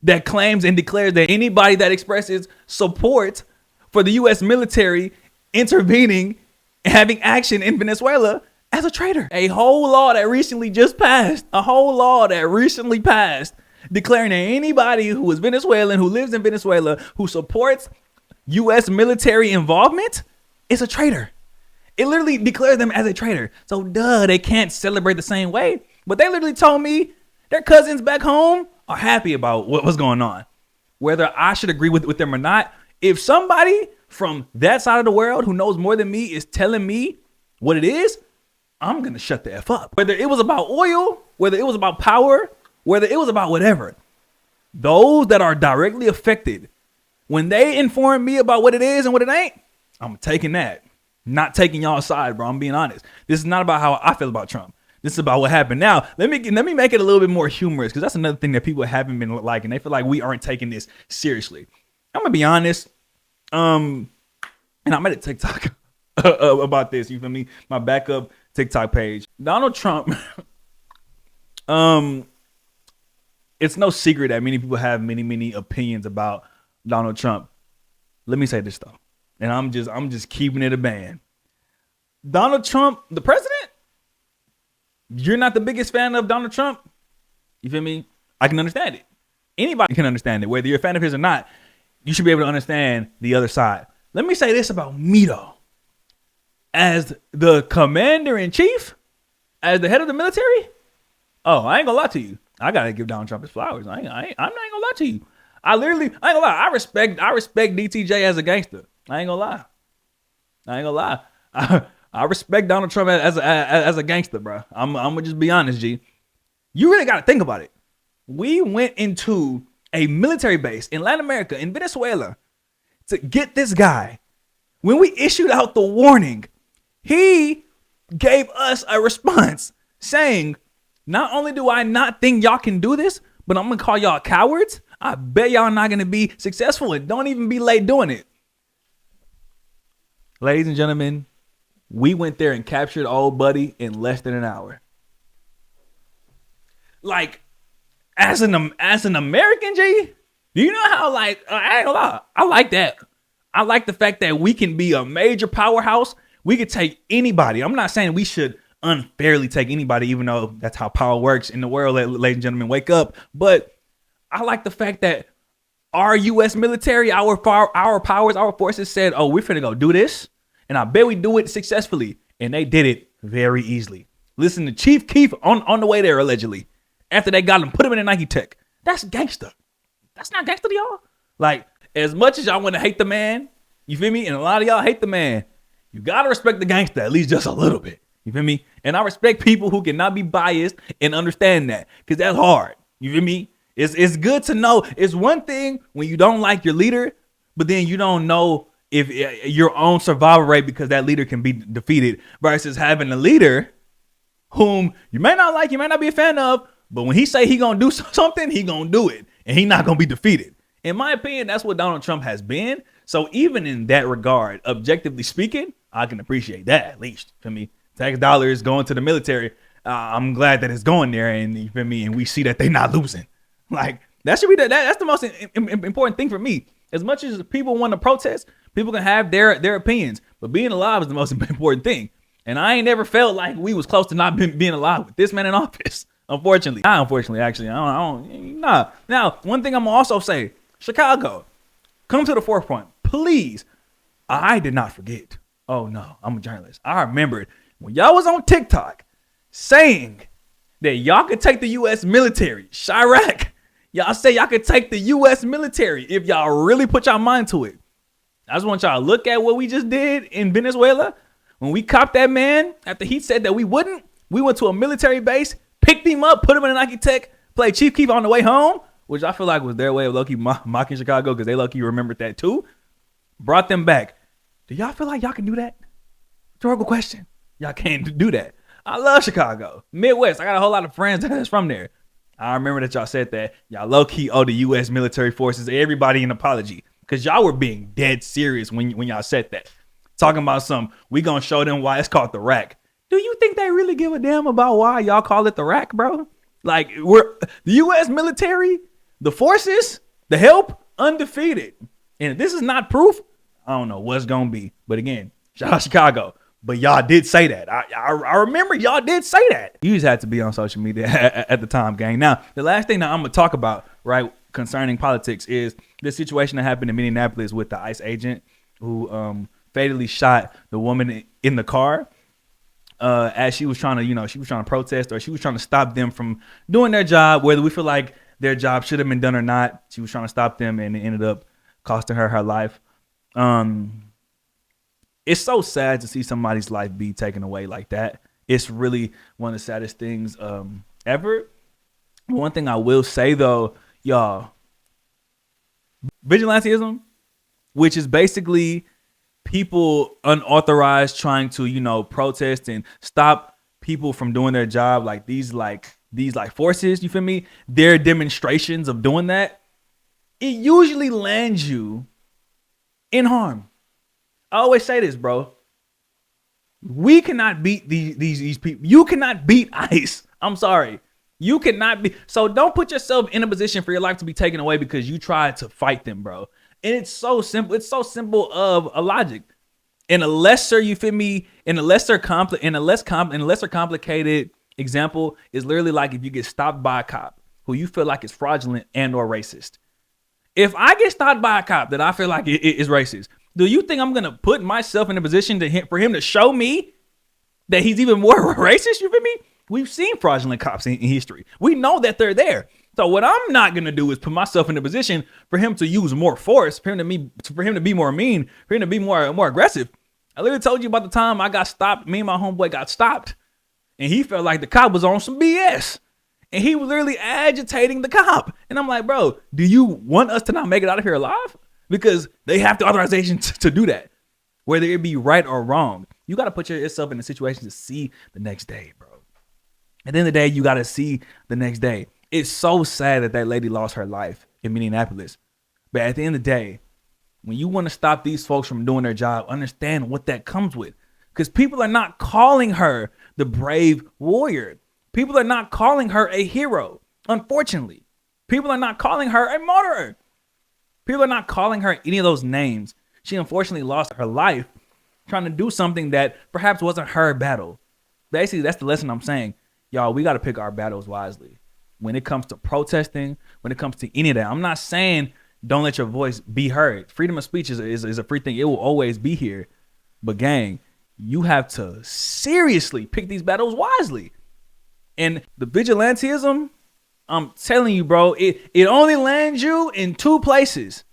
that claims and declares that anybody that expresses support for the U.S. military intervening and having action in Venezuela as a traitor. A whole law that recently passed declaring that anybody who is Venezuelan, who lives in Venezuela, who supports U.S. military involvement is a traitor. It literally declares them as a traitor. So duh, they can't celebrate the same way. But they literally told me their cousins back home are happy about what's going on. Whether I should agree with them or not, if somebody from that side of the world who knows more than me is telling me what it is, I'm going to shut the F up. Whether it was about oil, whether it was about power, whether it was about whatever. Those that are directly affected, when they inform me about what it is and what it ain't, I'm taking that. Not taking y'all's side, bro. I'm being honest. This is not about how I feel about Trump. This is about what happened. Now, let me make it a little bit more humorous, because that's another thing that people haven't been liking. They feel like we aren't taking this seriously. I'm gonna be honest. And I made a TikTok about this. You feel me? My backup TikTok page. Donald Trump. It's no secret that many people have many opinions about Donald Trump. Let me say this though. And I'm just keeping it a band. Donald Trump, the president? You're not the biggest fan of Donald Trump? You feel me? I can understand it. Anybody can understand it. Whether you're a fan of his or not, you should be able to understand the other side. Let me say this about me though. As the commander-in-chief, as the head of the military, I ain't gonna lie to you. I gotta give Donald Trump his flowers. I'm not gonna lie to you. I ain't gonna lie. I respect DTJ as a gangster. I ain't gonna lie. I respect Donald Trump as a gangster, bro. I'm gonna just be honest, G. You really gotta think about it. We went into a military base in Latin America, in Venezuela, to get this guy. When we issued out the warning, he gave us a response saying, not only do I not think y'all can do this, but I'm gonna call y'all cowards. I bet y'all not gonna be successful, and don't even be late doing it. Ladies and gentlemen, we went there and captured old buddy in less than an hour. Like, as an American, G, do you know how, like, I ain't gonna lie, I like that. I like the fact that we can be a major powerhouse. We could take anybody. I'm not saying we should unfairly take anybody, even though that's how power works in the world, ladies and gentlemen, wake up. But I like the fact that our U.S. military, our powers, our forces said, we're finna go do this. And I bet we do it successfully. And they did it very easily. Listen to Chief Keef on the way there, allegedly. After they got him, put him in a Nike Tech. That's gangster. That's not gangster to y'all. Like, as much as y'all want to hate the man, you feel me? And a lot of y'all hate the man. You got to respect the gangster, at least just a little bit. You feel me? And I respect people who cannot be biased and understand that, because that's hard. You feel me? It's good to know. It's one thing when you don't like your leader, but then you don't know if your own survival rate because that leader can be defeated, versus having a leader whom you may not like, you may not be a fan of, but when he say he gonna do something, he gonna do it, and he not gonna be defeated. In my opinion, that's what Donald Trump has been. So even in that regard, objectively speaking, I can appreciate that, at least. For me, tax dollars going to the military. I'm glad that it's going there, and you feel me, and we see that they not losing. Like, that should be that's the most important thing for me. As much as people want to protest, people can have their opinions, but being alive is the most important thing. And I ain't never felt like we was close to not being alive with this man in office. Unfortunately, actually, I don't. Nah. Now, one thing I'm gonna also say, Chicago, come to the forefront, please. I did not forget. Oh no, I'm a journalist. I remembered when y'all was on TikTok saying that y'all could take the U.S. military. Chirac, y'all say y'all could take the U.S. military if y'all really put y'all mind to it. I just want y'all to look at what we just did in Venezuela. When we copped that man after he said that we wouldn't, we went to a military base, picked him up, put him in a Nike Tech, played Chief Keef on the way home, which I feel like was their way of low-key mocking Chicago because they low-key remembered that too. Brought them back. Do y'all feel like y'all can do that? Rhetorical question. Y'all can't do that. I love Chicago. Midwest. I got a whole lot of friends that's from there. I remember that y'all said that. Y'all low-key owe the U.S. military forces, everybody an apology. Because y'all were being dead serious when y'all said that. Talking about we gonna show them why it's called the rack. Do you think they really give a damn about why y'all call it the rack, bro? Like, we're the U.S. military, the forces, the help, undefeated. And if this is not proof, I don't know what's gonna be. But again, shout out Chicago. But y'all did say that. I remember y'all did say that. You just had to be on social media at the time, gang. Now, the last thing that I'm gonna talk about, right, concerning politics is the situation that happened in Minneapolis with the ICE agent who fatally shot the woman in the car as she was trying to, protest, or she was trying to stop them from doing their job, whether we feel like their job should have been done or not. She was trying to stop them, and it ended up costing her life. It's so sad to see somebody's life be taken away like that. It's really one of the saddest things ever. One thing I will say though, y'all, vigilantism, which is basically people unauthorized trying to, protest and stop people from doing their job, like these forces, you feel me? Their demonstrations of doing that, it usually lands you in harm. I always say this, bro. We cannot beat these people. You cannot beat ICE. I'm sorry. You cannot be. So don't put yourself in a position for your life to be taken away because you tried to fight them, bro. And it's so simple. It's so simple of a logic. In a lesser, you feel me? In a less complicated example is literally like if you get stopped by a cop who you feel like is fraudulent and or racist. If I get stopped by a cop that I feel like is racist, do you think I'm gonna put myself in a position for him to show me that he's even more racist? You feel me? We've seen fraudulent cops in history. We know that they're there. So what I'm not gonna do is put myself in a position for him to use more force, for him to be more mean, for him to be more aggressive. I literally told you about the time I got stopped. Me and my homeboy got stopped, and he felt like the cop was on some BS, and he was literally agitating the cop. And I'm like, bro, do you want us to not make it out of here alive? Because they have the authorization to do that, whether it be right or wrong. You got to put yourself in a situation to see the next day, bro. At the end of the day, you got to see the next day. It's so sad that lady lost her life in Minneapolis. But at the end of the day, when you want to stop these folks from doing their job, understand what that comes with. Because people are not calling her the brave warrior. People are not calling her a hero, unfortunately. People are not calling her a martyr. People are not calling her any of those names. She unfortunately lost her life trying to do something that perhaps wasn't her battle. Basically, that's the lesson I'm saying. Y'all, we got to pick our battles wisely. When it comes to protesting, when it comes to any of that, I'm not saying don't let your voice be heard. Freedom of speech is a free thing. It will always be here. But gang, you have to seriously pick these battles wisely. And the vigilantism, I'm telling you, bro, it only lands you in two places.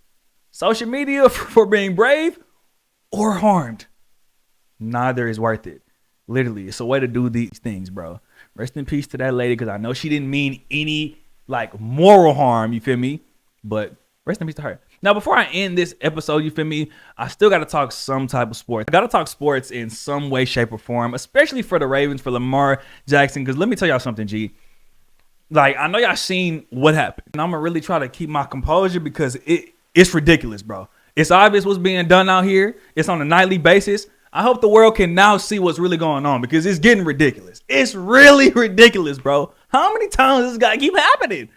Social media for being brave or harmed. Neither is worth it. Literally, it's a way to do these things, bro. Rest in peace to that lady, because I know she didn't mean any like moral harm, you feel me? But rest in peace to her. Now, before I end this episode, you feel me, I still got to talk some type of sports. I got to talk sports in some way, shape, or form, especially for the Ravens, for Lamar Jackson, because let me tell y'all something, G. Like, I know y'all seen what happened, and I'm going to really try to keep my composure because it's ridiculous, bro. It's obvious what's being done out here. It's on a nightly basis. I hope the world can now see what's really going on because it's getting ridiculous. It's really ridiculous, bro. How many times this guy keep happening?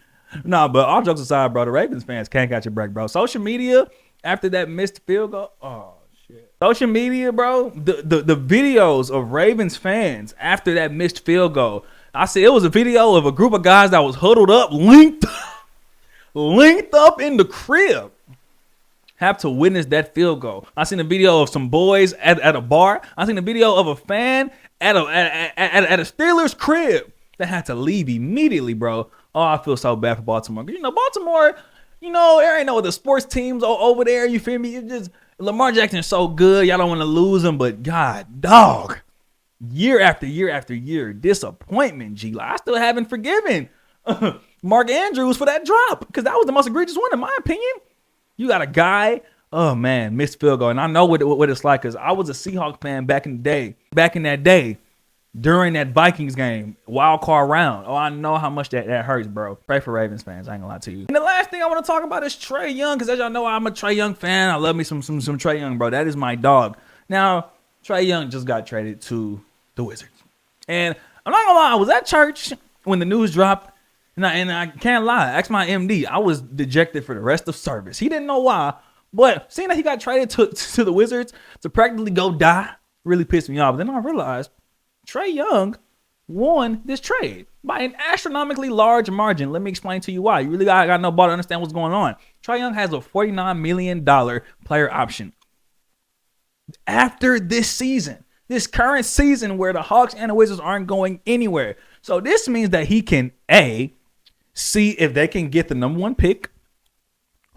Nah, but all jokes aside, bro, the Ravens fans can't catch a break, bro. Social media, after that missed field goal, oh, shit. Social media, bro, the videos of Ravens fans after that missed field goal, I see it was a video of a group of guys that was huddled up, linked up in the crib. Have to witness that field goal. I seen a video of some boys at a bar. I seen a video of a fan at a Steelers crib that had to leave immediately, bro. Oh, I feel so bad for Baltimore. You know, Baltimore, you know, there ain't no other sports teams over there. You feel me? It's just Lamar Jackson is so good. Y'all don't want to lose him, but God, dog, year after year after year, disappointment, G. Like, I still haven't forgiven Mark Andrews for that drop because that was the most egregious one, in my opinion. You got a guy, oh man, missed field goal. And I know what it's like because I was a Seahawks fan back in that day, during that Vikings game, wild card round. Oh, I know how much that hurts, bro. Pray for Ravens fans. I ain't gonna lie to you. And the last thing I want to talk about is Trae Young, because as y'all know, I'm a Trae Young fan. I love me some Trae Young, bro. That is my dog. Now, Trae Young just got traded to the Wizards. And I'm not gonna lie, I was at church when the news dropped. And I can't lie, ask my MD, I was dejected for the rest of service. He didn't know why, but seeing that he got traded to the Wizards to practically go die really pissed me off. But then I realized Trae Young won this trade by an astronomically large margin. Let me explain to you why. You really got no ball to understand what's going on. Trae Young has a $49 million player option. After this season, this current season where the Hawks and the Wizards aren't going anywhere. So this means that he can, A, see if they can get the number one pick,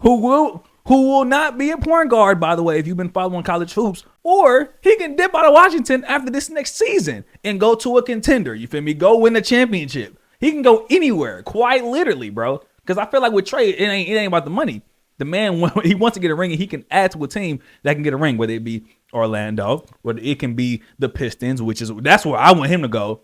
who will not be a point guard, by the way, if you've been following college hoops, or he can dip out of Washington after this next season and go to a contender. You feel me? Go win the championship. He can go anywhere, quite literally, bro. Because I feel like with Trae, it ain't about the money. The man, he wants to get a ring, and he can add to a team that can get a ring, whether it be Orlando, whether it can be the Pistons, that's where I want him to go.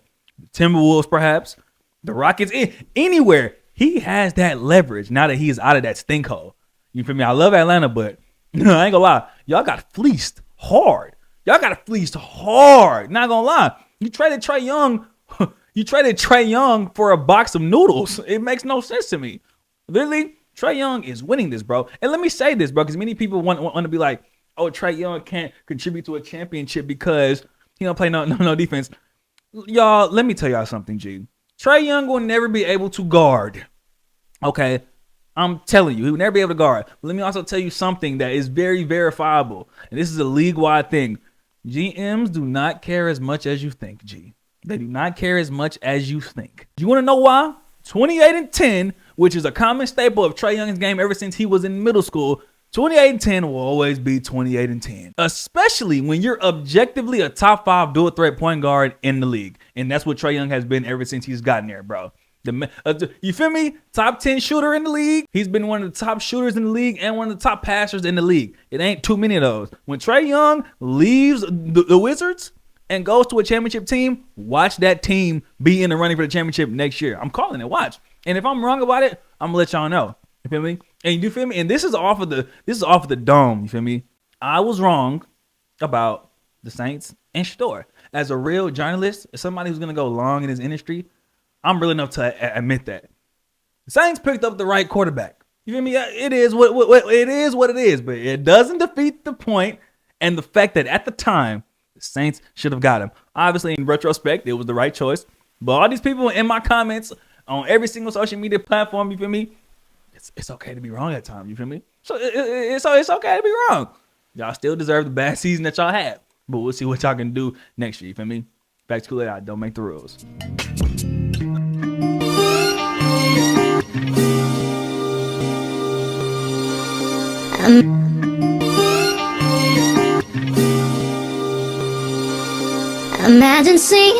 Timberwolves, perhaps. The Rockets, anywhere. He has that leverage now that he is out of that stink hole. You feel me? I love Atlanta, but I ain't gonna lie. Y'all got fleeced hard. Not gonna lie. You traded Trae Young. You traded Trae Young for a box of noodles. It makes no sense to me. Literally, Trae Young is winning this, bro. And let me say this, bro, because many people want to be like, oh, Trae Young can't contribute to a championship because he don't play no defense. Y'all, let me tell y'all something, G. Trae Young will never be able to guard. Okay? I'm telling you, he will never be able to guard. But let me also tell you something that is very verifiable. And this is a league-wide thing. GMs do not care as much as you think, G. They do not care as much as you think. Do you want to know why? 28-10, which is a common staple of Trae Young's game ever since he was in middle school. 28-10 will always be 28-10, especially when you're objectively a top 5 dual threat point guard in the league. And that's what Trae Young has been ever since he's gotten there, bro. You feel me? Top 10 shooter in the league. He's been one of the top shooters in the league and one of the top passers in the league. It ain't too many of those. When Trae Young leaves the Wizards and goes to a championship team, watch that team be in the running for the championship next year. I'm calling it. Watch. And if I'm wrong about it, I'm gonna let y'all know. You feel me? And you feel me? And this is off of the dome. You feel me? I was wrong about the Saints and Shador. As a real journalist, as somebody who's gonna go long in this industry, I'm real enough to admit that the Saints picked up the right quarterback. You feel me? It is what it is, but it doesn't defeat the point and the fact that at the time the Saints should have got him. Obviously, in retrospect, it was the right choice. But all these people in my comments on every single social media platform, you feel me? It's okay to be wrong at times, you feel me? So it's okay to be wrong. Y'all still deserve the bad season that y'all had. But we'll see what y'all can do next year. You feel me? FAXTORY out. Don't make the rules. Imagine seeing